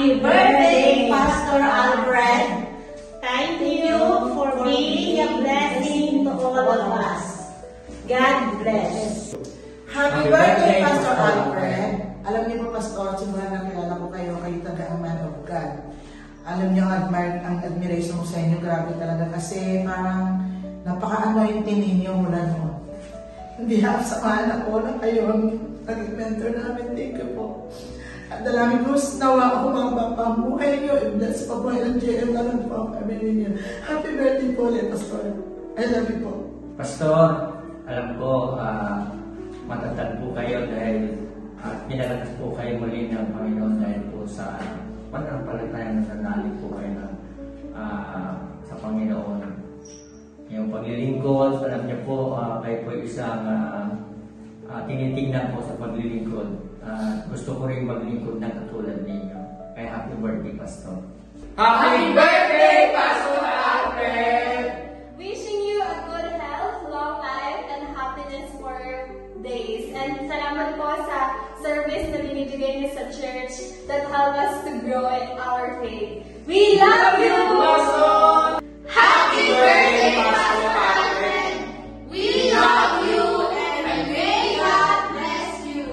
Happy birthday, Pastor Alfred! Thank you for being a blessing to all of us. God bless. Happy birthday, Pastor Alfred! Alam niyo po, Pastor, simula na kilala ko kayo talaga ang man of God. Alam niyo, ang admiration ko sa inyo, grabe talaga kasi parang napaka-anointing ninyo mula noon. Hindi ako samahan ako na kayo ang naging mentor namin. Thank you po. At dalangin ko, nawa ako mga pamuhay niyo. I-bless pa po ng JM na lang po ang family niyo. Happy birthday po ulit, Pastor. I love you po. Pastor, alam ko, matatag po kayo dahil pinalakas po kayo muli ng Panginoon dahil po sa pananampalatayang nananalig po kayo sa Panginoon. Yung paglilingkod, alam niyo po, kayo po isang tinitingnan po sa paglilingkod. Gusto ko rin maglingkod na katulad ninyo. Kaya happy birthday, Pastor. Happy birthday, Pastor Alfred! Wishing you a good health, long life, and happiness for days. And salamat po sa service na binibigay niyo sa church that help us to grow in our faith. We love you! Pastor! Happy birthday, Pastor Alfred! We love you and may God bless you!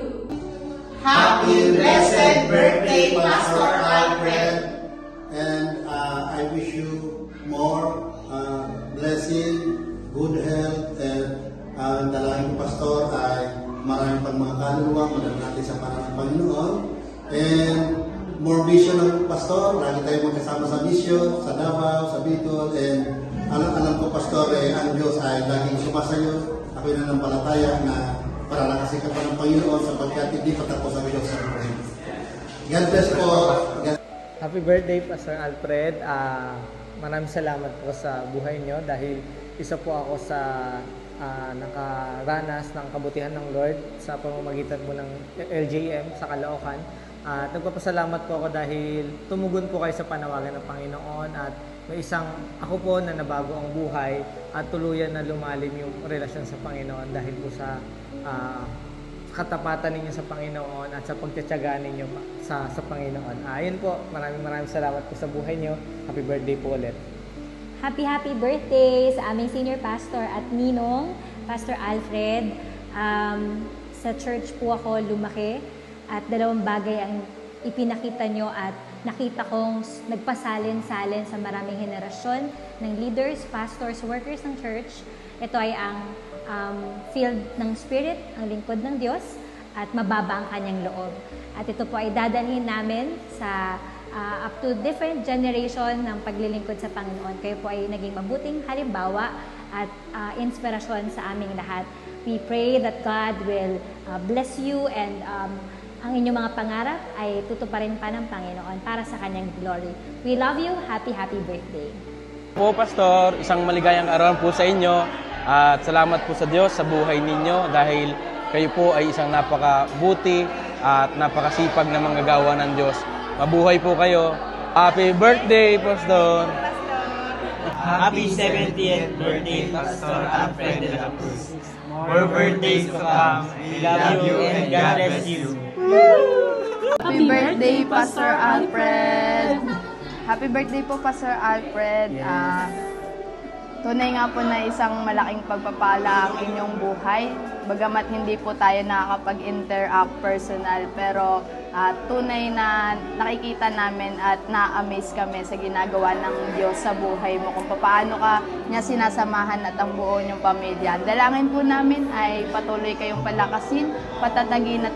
Happy blessed birthday, Pastor Alfred! And I wish you more blessing, good health, and dalangin ko, Pastor, ay maraming pang mga kaluluwa, madala natin sa panahon ng Panginoon. And more vision ng Pastor, lagi tayo magkasama sa mission, sa Davao, sa Bicol, and alam ko, Pastor, ang Diyos ay laging sumasayo. Ako'y nanampalataya na paralakasin ka pa ng Panginoon sapagkat hindi patapos ang Diyos sa buhay. God bless po. Happy birthday, Pastor Alfred. Maraming salamat po sa buhay nyo dahil isa po ako sa nakaranas ng kabutihan ng Lord sa pamamagitan po ng LJM sa Caloocan. At nagpapasalamat po ako dahil tumugon po kayo sa panawagan ng Panginoon at may isang ako po na nabago ang buhay at tuluyan na lumalim yung relasyon sa Panginoon dahil po sa katapatan ninyo sa Panginoon at sa pagtitiyaga ninyo sa Panginoon. Ayun po, maraming salamat po sa buhay nyo. Happy birthday po ulit. Happy birthday sa aming senior pastor at ninong, Pastor Alfred. Sa church po ako lumaki at dalawang bagay ang ipinakita nyo at nakita kong nagpasalin-salin sa maraming henerasyon ng leaders, pastors, workers ng church. Ito ay ang field ng Spirit, ang lingkod ng Diyos, at mababa ang kanyang loob. At ito po ay dadalhin namin sa up to different generation ng paglilingkod sa Panginoon. Kayo po ay naging mabuting halimbawa at inspirasyon sa aming lahat. We pray that God will bless you and ang inyong mga pangarap ay tutuparin pa ng Panginoon para sa kanyang glory. We love you. Happy birthday. Po, Pastor, isang maligayang araw po sa inyo at salamat po sa Diyos sa buhay ninyo dahil kayo po ay isang napakabuti at napakasipag na manggagawa ng Diyos. Mabuhay po kayo. Happy birthday, Pastor! Happy 70th birthday, Pastor Alfred de la Cruz. More birthdays to come. We love you and God bless you. Happy birthday, Pastor Alfred! Happy birthday po, Pastor Alfred. Tunay nga po na isang malaking pagpapala ang inyong buhay. Bagamat hindi po tayo nakakapag-interact personal, pero tunay na nakikita namin at na-amaze kami sa ginagawa ng Diyos sa buhay mo, kung paano ka niya sinasamahan at ang buo niyong pamilya. Dalangin po namin ay patuloy kayong palakasin, patatagin at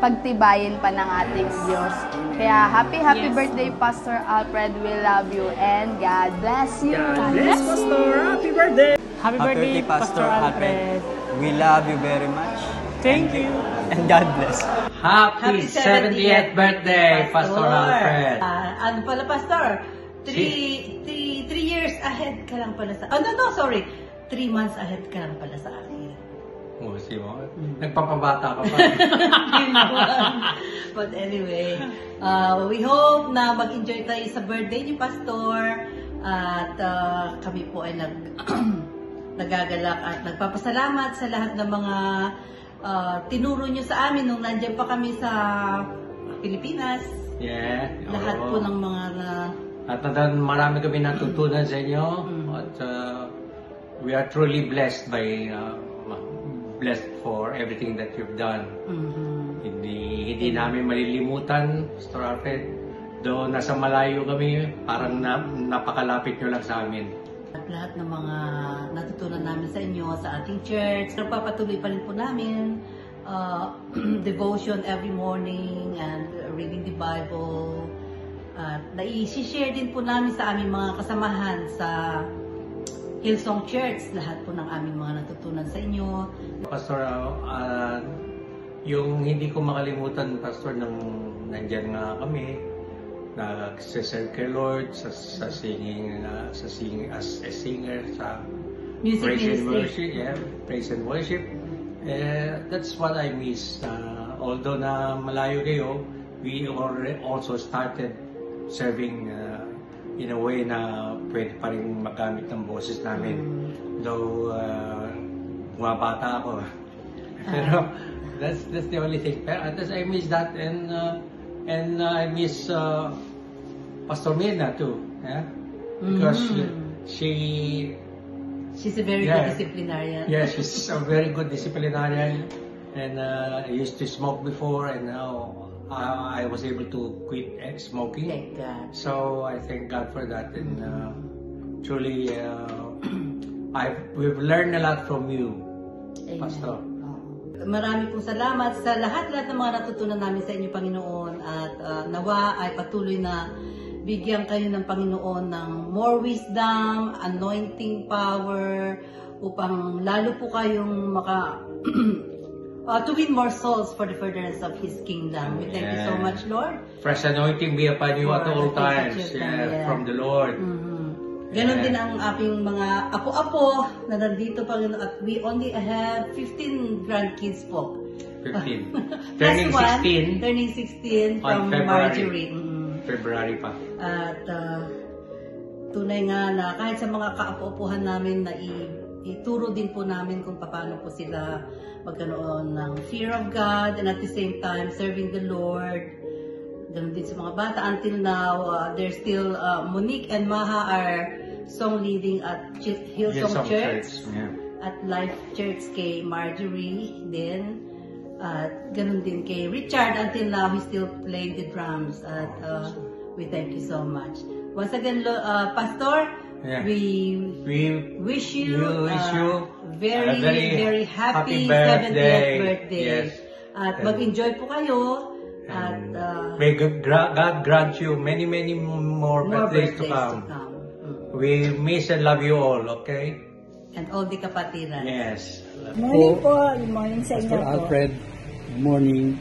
pagtibayin pa ng ating Diyos. Kaya happy birthday, Pastor Alfred. We love you and God bless you. God bless, Pastor. Happy birthday. Happy birthday, Pastor Alfred. We love you very much. Thank you. And God bless. Happy 70th birthday, Pastor Alfred. Ano pala, Pastor? 3 years ahead ka lang pala sa... Oh, no, sorry. 3 months ahead ka lang pala sa akin. Oh, si mo. Nagpapabata ka pa. But anyway, we hope na mag-enjoy tayo sa birthday ni Pastor. At kami po ay nagagalak at nagpapasalamat sa lahat ng mga tinuro nyo sa amin nung nandiyan pa kami sa Pilipinas. Yeah. Lahat po ng mga At marami kami natutunan sa inyo. At we are truly blessed for everything that you've done. Hindi namin malilimutan, Pastor Alfred. Though nasa malayo kami, parang napakalapit nyo lang sa amin. At lahat ng mga natutunan namin sa inyo, sa ating church. Nagpapatuloy pa rin po namin devotion every morning and reading the Bible. At nai-share din po namin sa aming mga kasamahan sa Hillsong Church. Lahat po ng aming mga natutunan sa inyo. Pastor, yung hindi ko makalimutan, Pastor, nung nandyan nga kami, nag-serve kay Lord sa singing as a singer sa music praise and ministry. worship. Yeah, praise and worship. That's what I miss. Although na malayo kayo, we also started serving in a way na pwede pa rin magamit ng boses namin. Though bata ako. Pero that's the only thing. Pero I miss that, and I miss Pastor Mirna too. Yeah? Because she's a very good disciplinarian. Yeah, she's a very good disciplinarian, and I used to smoke before, and now I was able to quit smoking. Thank God. So I thank God for that, and truly we've learned a lot from you, Pastor. Marami pong salamat sa lahat ng mga natutunan namin sa inyo, Panginoon, at nawa ay patuloy na bigyan kayo ng Panginoon ng more wisdom, anointing power, upang lalo po kayong to win more souls for the furtherance of His kingdom. We thank you so much, Lord. Fresh anointing be upon you at all times, from the Lord. Ganon din ang aking mga apo-apo na nandito, Panginoon, at we only have 15 grandkids po. 15. Turning 16. Turning 16 from Marjorie. February pa. At tunay nga na kahit sa mga kaapo-apuhan namin na ituro din po namin kung paano po sila magkaroon ng fear of God, and at the same time serving the Lord. Ganon din sa mga bata. Until now, they're still, Monique and Maha are song leading at Hillsong Church. At Life Church kay Marjorie din. At ganun din kay Richard. Until now, he's still playing the drums. At we thank you so much. Once again, Pastor, we wish you very, very happy 70th birthday. Yes. At mag-enjoy po kayo. At may God grant you many more birthdays to come. We miss and love you all, okay? And all the kapatiran. Yes. Morning po. Good morning sa inyo Pastor Alfred, good morning.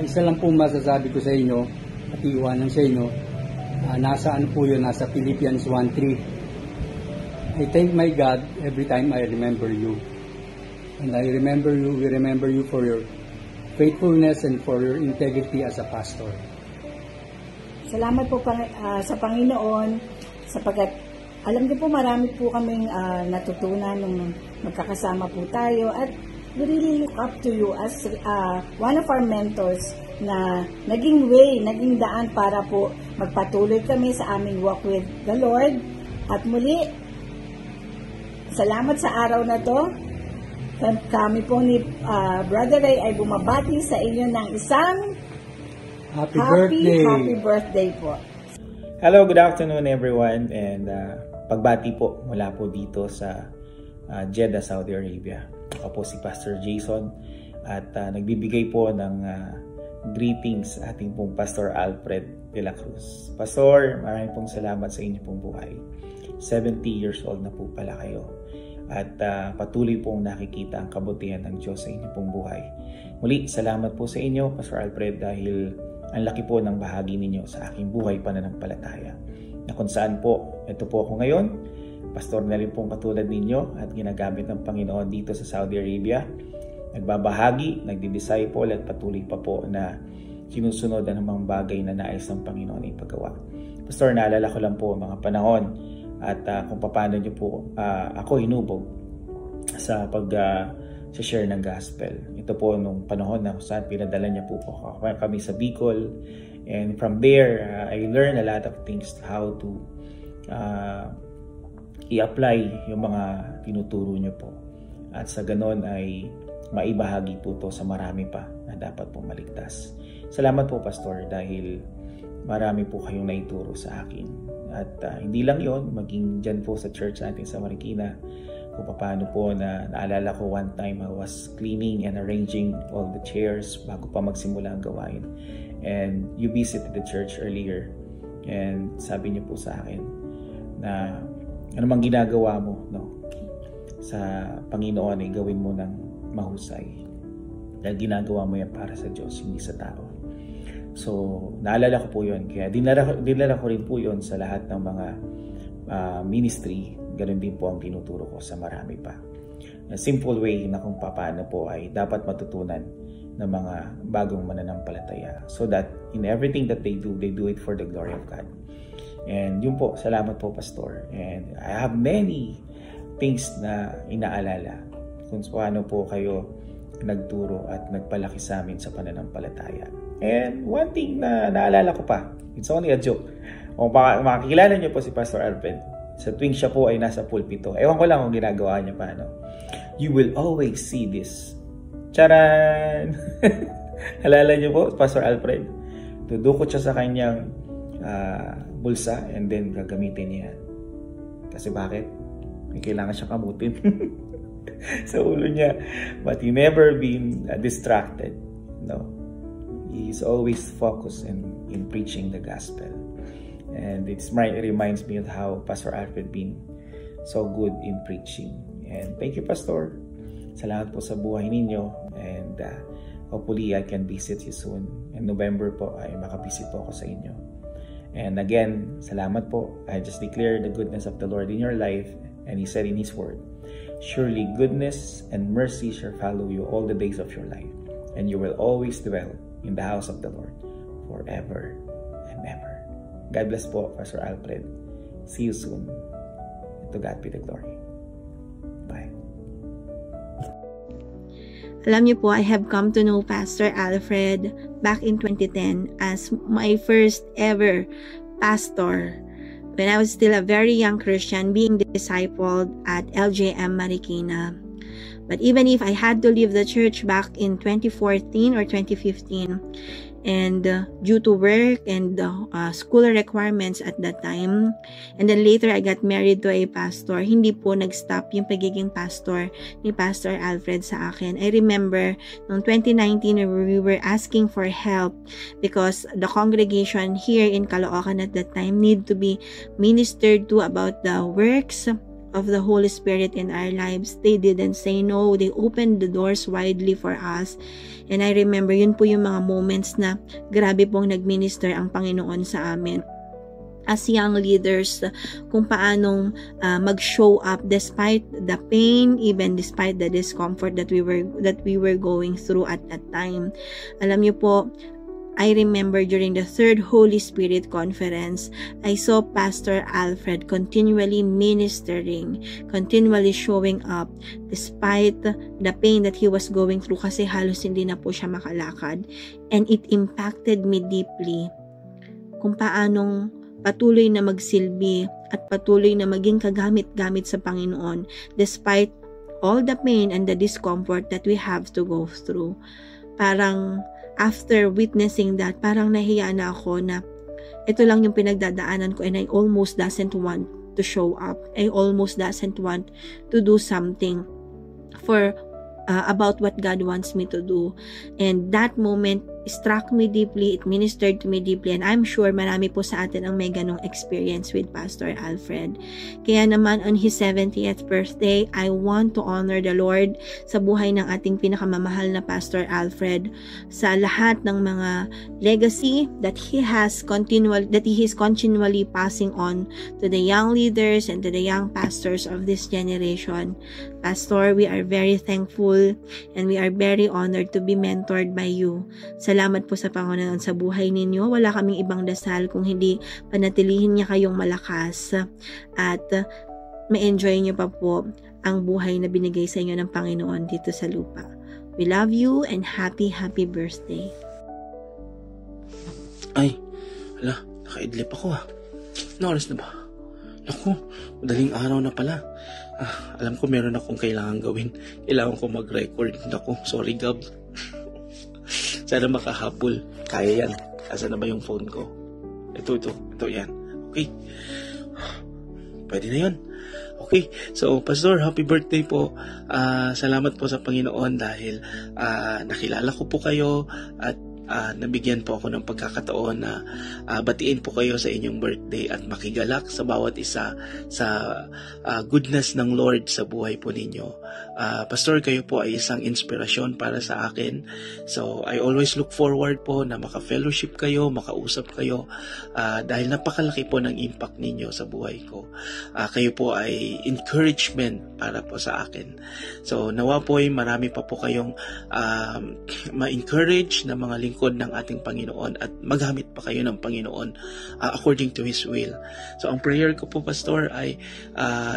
Isa lang po masasabi ko sa inyo at iiwanan sa inyo. Nasa Philippians 1:3. I thank my God every time I remember you. And we remember you for your faithfulness and for your integrity as a pastor. Salamat po sa Panginoon sapagkat alam niyo po marami po kaming natutunan nung magkakasama po tayo, at we really look up to you as one of our mentors na naging daan para po magpatuloy kami sa aming walk with the Lord. At muli, salamat sa araw na to. Kami po ni Brother Ray ay bumabati sa inyo ng isang happy birthday po. Hello, good afternoon everyone, and pagbati po mula po dito sa Jeddah, Saudi Arabia. Ako po si Pastor Jason at nagbibigay po ng greetings ating pong Pastor Alfred de la Cruz. Pastor, maraming pong salamat sa inyong pong buhay. 70 years old na po pala kayo. At patuloy pong nakikita ang kabutihan ng Diyos sa inyong pong buhay. Muli, salamat po sa inyo, Pastor Alfred, dahil ang laki po ng bahagi ninyo sa aking buhay pananampalataya. Na kung saan po, ito po ako ngayon, pastor na rin pong katulad ninyo at ginagamit ng Panginoon dito sa Saudi Arabia. Nagbabahagi, nagdi-disciple at patuloy pa po na sinusunod ang mga bagay na nais ng Panginoon ipagawa. Pastor, naalala ko lang po mga panahon at kung paano nyo po ako hinubog sa pag-share ng gospel. Ito po nung panahon na saan pinadala niya po kami sa Bicol, And from there, I learned a lot of things how to i-apply yung mga tinuturo nyo po. At sa ganon ay maibahagi po to sa marami pa na dapat pong maligtas. Salamat po, Pastor, dahil marami po kayong naituro sa akin. At hindi lang yon, maging dyan po sa church natin sa Marikina, kung paano po na naalala ko one time I was cleaning and arranging all the chairs bago pa magsimula ang gawain. And you visited the church earlier and sabi niyo po sa akin na ano mang ginagawa mo, no, sa Panginoon ay gawin mo ng mahusay. Dahil ginagawa mo yan para sa Diyos, hindi sa tao. So, naalala ko po yun. Kaya dinala ko rin po yun sa lahat ng mga ministry. Ganun din po ang tinuturo ko sa marami pa. A simple way na kung paano po ay dapat matutunan ng mga bagong mananampalataya. So that in everything that they do it for the glory of God. And yun po, salamat po, Pastor. And I have many things na inaalala kung paano po kayo nagturo at nagpalaki sa amin sa pananampalataya. And one thing na naalala ko pa, it's only a joke. Kung makikilala niyo po si Pastor Alfred, sa tuwing siya po ay nasa pulpito, ewan ko lang kung ginagawa niya paano. You will always see this. Charan! Alala niyo po, Pastor Alfred? Dudukot siya sa kanyang bulsa and then gagamitin niya. Kasi bakit? May kailangan siya kamutin sa ulo niya. But he never been distracted. No. He's always focused in preaching the gospel. And it reminds me of how Pastor Alfred been so good in preaching. And thank you, Pastor. Salamat po sa buhay ninyo. And hopefully I can visit you soon. In November po ay makabisit po ako sa inyo. And again, salamat po. I just declare the goodness of the Lord in your life. And He said in His word, surely goodness and mercy shall follow you all the days of your life. And you will always dwell in the house of the Lord forever and ever. God bless po, Pastor Alfred. See you soon. To God be the glory. Bye. Alam niyo po, I have come to know Pastor Alfred back in 2010 as my first ever pastor when I was still a very young Christian being discipled at LJM Marikina. But even if I had to leave the church back in 2014 or 2015, and due to work and school requirements at that time, and then later I got married to a pastor, hindi po nag-stop yung pagiging pastor ni Pastor Alfred sa akin. I remember noong 2019 we were asking for help because the congregation here in Caloocan at that time need to be ministered to about the works of the Holy Spirit in our lives. They didn't say no. They opened the doors widely for us. And I remember, yun po yung mga moments na grabe pong nag-minister ang Panginoon sa amin as young leaders, kung paanong mag-show up despite the pain, even despite the discomfort that we were going through at that time. Alam niyo po, I remember during the third Holy Spirit conference, I saw Pastor Alfred continually ministering, continually showing up despite the pain that he was going through kasi halos hindi na po siya makalakad. And it impacted me deeply kung paanong patuloy na magsilbi at patuloy na maging kagamit-gamit sa Panginoon despite all the pain and the discomfort that we have to go through. Parang after witnessing that, parang nahiya na ako na ito lang yung pinagdadaanan ko and I almost doesn't want to show up. I almost doesn't want to do something for about what God wants me to do. And that moment struck me deeply, it ministered to me deeply, and I'm sure marami po sa atin ang may ganong experience with Pastor Alfred. Kaya naman on his 70th birthday, I want to honor the Lord sa buhay ng ating pinakamamahal na Pastor Alfred, sa lahat ng mga legacy that he is continually passing on to the young leaders and to the young pastors of this generation. Pastor, we are very thankful and we are very honored to be mentored by you. Salamat po sa Panginoon sa buhay ninyo. Wala kaming ibang dasal kung hindi panatilihin niya kayong malakas at ma-enjoy niyo pa po ang buhay na binigay sa inyo ng Panginoon dito sa lupa. We love you and happy birthday. Ay, hala, nakaidlip ako ah. Ano oras na ba? Naku, madaling araw na pala. Alam ko meron akong kailangan gawin. Kailangan ko mag-record. Naku, sorry Gab. Sana makahabol. Kaya yan. Asa na ba yung phone ko? Ito yan. Okay. Pwede na yun. Okay, so Pastor, happy birthday po. Salamat po sa Panginoon dahil nakilala ko po kayo at nabigyan po ako ng pagkakataon na batiin po kayo sa inyong birthday at makigalak sa bawat isa sa goodness ng Lord sa buhay po ninyo. Pastor, kayo po ay isang inspirasyon para sa akin. So, I always look forward po na maka-fellowship kayo, makausap kayo dahil napakalaki po ng impact ninyo sa buhay ko. Kayo po ay encouragement para po sa akin. So, nawa po ay marami pa po kayong ma-encourage na mga lingkod ng ating Panginoon at magamit pa kayo ng Panginoon according to His will. So, ang prayer ko po, Pastor, ay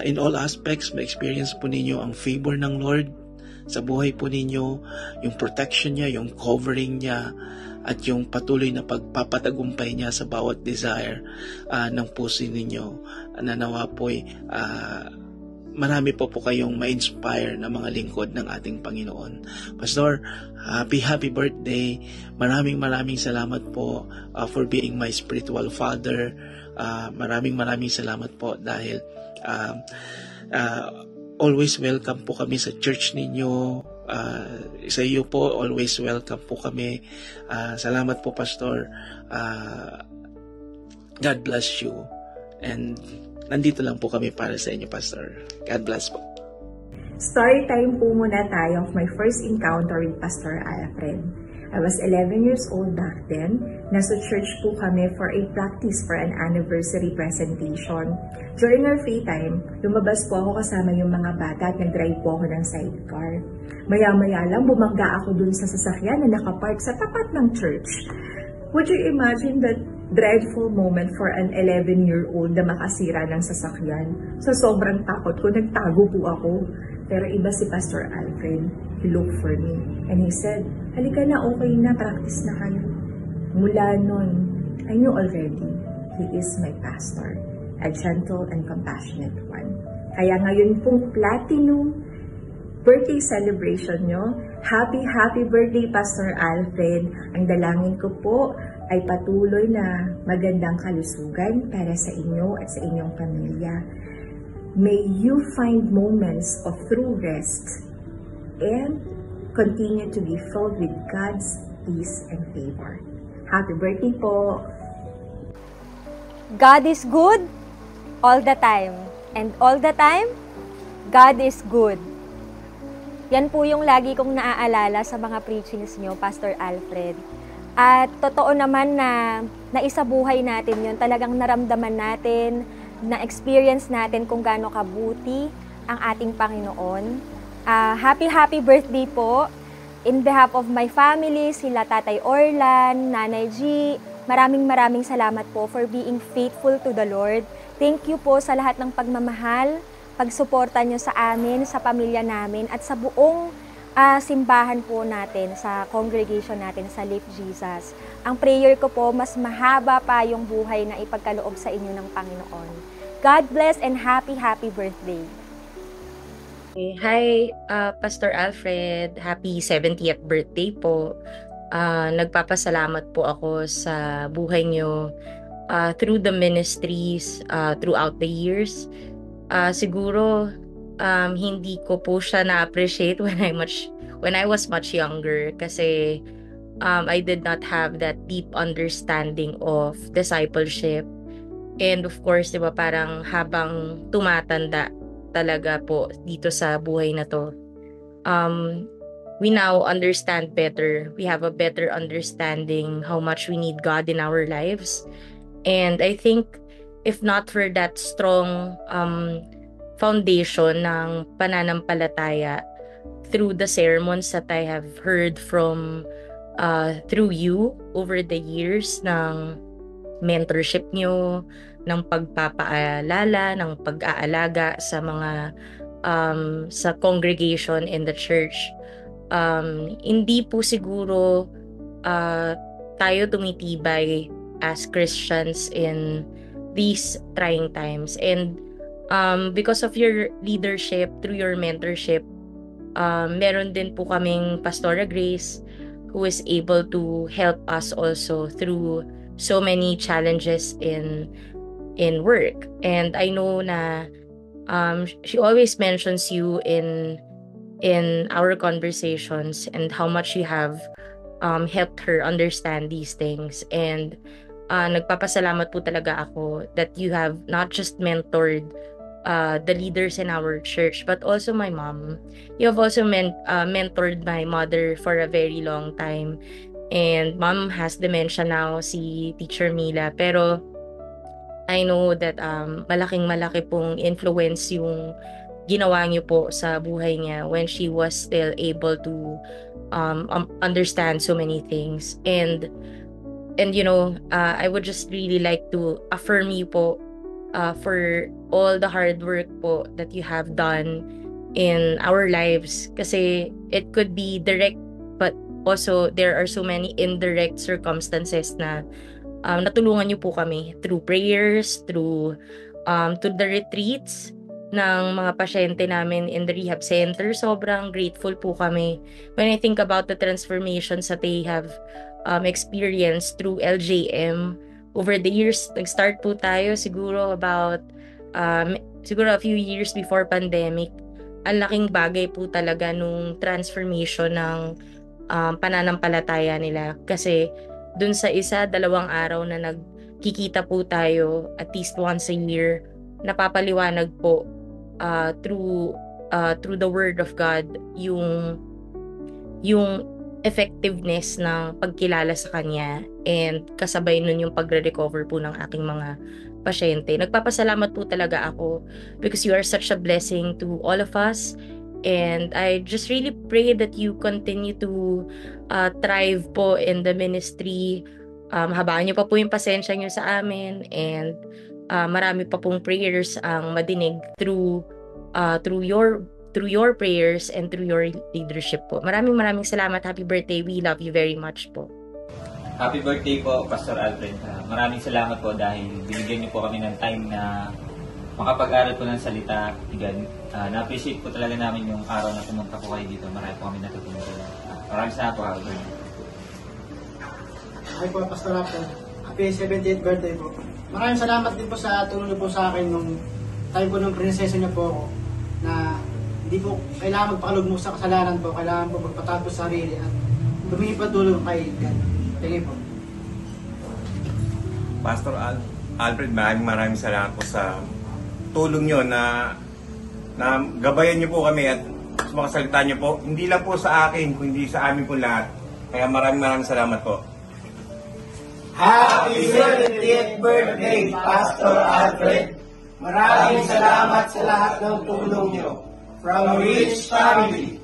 in all aspects, ma-experience po ninyo ang favor ng Lord sa buhay po ninyo, yung protection niya, yung covering niya, at yung patuloy na pagpapatagumpay niya sa bawat desire ng puso ninyo. Nanawa po ay marami po kayong ma-inspire na mga lingkod ng ating Panginoon. Pastor, happy birthday. Maraming salamat po for being my spiritual father. Maraming salamat po dahil always welcome po kami sa church ninyo. Sa iyo po, always welcome po kami. Salamat po, Pastor. God bless you. And nandito lang po kami para sa inyo, Pastor. God bless po. Story time po muna tayo of my first encounter with Pastor Alfred. I was 11 years old back then. Nasa church po kami for a practice for an anniversary presentation. During our free time, lumabas po ako kasama yung mga bata at nag-drive po ako ng sidecar. Maya-maya lang, bumangga ako dun sa sasakyan na nakapark sa tapat ng church. Would you imagine that dreadful moment for an 11-year-old na makasira ng sasakyan? Sa sobrang takot ko, nagtago po ako. Pero iba si Pastor Alfred. He looked for me and he said, halika na, okay na, practice na kayo. Mula nun, I knew already, he is my pastor, a gentle and compassionate one. Kaya ngayon pong platinum birthday celebration nyo, happy birthday Pastor Alfred. Ang dalangin ko po ay patuloy na magandang kalusugan para sa inyo at sa inyong pamilya. May you find moments of true rest and continue to be filled with God's peace and favor. Happy birthday po! God is good all the time. And all the time, God is good. Yan po yung lagi kong naaalala sa mga preachings nyo, Pastor Alfred. At totoo naman na naisabuhay natin yun. Talagang naramdaman natin, na-experience natin kung gaano kabuti ang ating Panginoon. Happy birthday po. In behalf of my family, sila Tatay Orlan, Nanay G, maraming salamat po for being faithful to the Lord. Thank you po sa lahat ng pagmamahal, pagsuporta nyo sa amin, sa pamilya namin, at sa buong simbahan po natin, sa congregation natin, sa Lift Jesus. Ang prayer ko po, mas mahaba pa yung buhay na ipagkaloob sa inyo ng Panginoon. God bless and happy birthday. Hi, Pastor Alfred. Happy 70th birthday po. Nagpapasalamat po ako sa buhay niyo through the ministries throughout the years. Siguro hindi ko po siya na-appreciate when I was much younger kasi I did not have that deep understanding of discipleship. And of course, 'di ba, parang habang tumatanda talaga po dito sa buhay na to, we now understand better. We have a better understanding how much we need God in our lives. And I think if not for that strong foundation ng pananampalataya through the sermons that I have heard from through you over the years, ng mentorship nyo, ng pagpapaalala, ng pag-aalaga sa mga sa congregation in the church, hindi po siguro tayo tumitibay as Christians in these trying times. And because of your leadership, through your mentorship, meron din po kaming Pastora Grace who is able to help us also through so many challenges in work. And I know na she always mentions you in our conversations and how much you have helped her understand these things. And nagpapasalamat po talaga ako that you have not just mentored the leaders in our church, but also my mom. You have also mentored my mother for a very long time. And mom has dementia now, si Teacher Mila. Pero I know that malaking-malaki pong influence yung ginawa niyo po sa buhay niya when she was still able to understand so many things. And you know, I would just really like to affirm you po for all the hard work po that you have done in our lives. Kasi it could be direct, but also there are so many indirect circumstances na natulungan niyo po kami through prayers, through to the retreats ng mga pasyente namin in the rehab center. Sobrang grateful po kami when I think about the transformations that they have experienced through LJM over the years. Nag-start po tayo siguro about siguro a few years before pandemic. Ang laking bagay po talaga nung transformation ng pananampalataya nila, kasi dun sa 1-2 araw na nagkikita po tayo at least once a year, napapaliwanag po through the word of God yung effectiveness ng pagkilala sa kanya, and kasabay nun yung pagre-recover po ng aking mga pasyente. Nagpapasalamat po talaga ako because you are such a blessing to all of us. And I just really pray that you continue to thrive po in the ministry. Habaan niyo pa po yung pasensya niyo sa amin, and marami pa pong prayers ang madinig through your prayers and through your leadership po. Maraming salamat. Happy birthday. We love you very much po. Happy birthday po, Pastor Alfred. Maraming salamat po dahil binigyan niyo po kami ng time na makapag-aral po ng salita. Na-appreciate po talaga namin yung araw na pumunta po kayo dito. Marami po kami natutunan. Maraming salamat po, happy birthday. Hi po, Pastor Alfred. Happy 70th birthday po. Maraming salamat din po sa tulong niyo po sa akin nung time po nung prinsesa niyo po ako, na hindi po kailangan magpakalugmok sa kasalanan po, kailangan po magpatapos sa sarili at humingi pa tulong kay God. Thank you po. Pastor Alfred, maraming salamat po sa tulong nyo na gabayan nyo po kami at sa mga salita nyo po, hindi lang po sa akin, kundi sa amin po lahat. Kaya maraming salamat po. Happy 70th birthday, Pastor Alfred! Maraming salamat sa lahat ng tulong nyo. From Rich Family.